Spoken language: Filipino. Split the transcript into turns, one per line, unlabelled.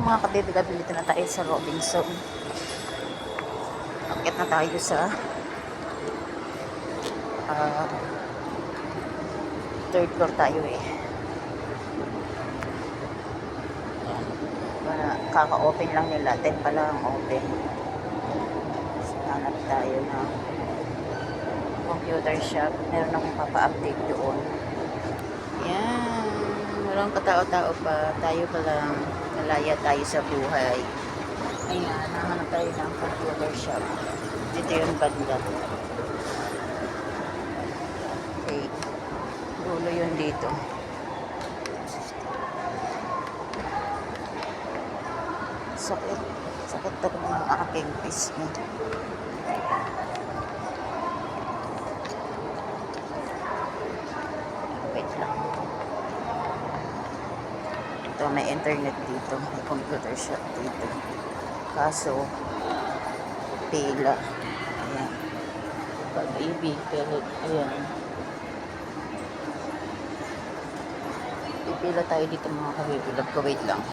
mga kabibig, dito na tayo sa Robinson. Akit na tayo sa third floor tayo eh. Kaka-open lang nila, 10 pa lang open. Hanap tayo na computer shop. Meron akong papa-update doon. Yan, walang katao-tao pa. Tayo pa lang, malaya tayo sa buhay. Ayan, nahanap tayo ng computer shop. Dito yung banda. Okay, dulo yun dito. Sakit talaga ng aking pisngi. Wait lang. Ito, may internet dito. May computer shop dito. Kaso, pila. Ayan. Pag-ibig, pero, ayan. Pipila tayo dito mga kabibig. Wait lang.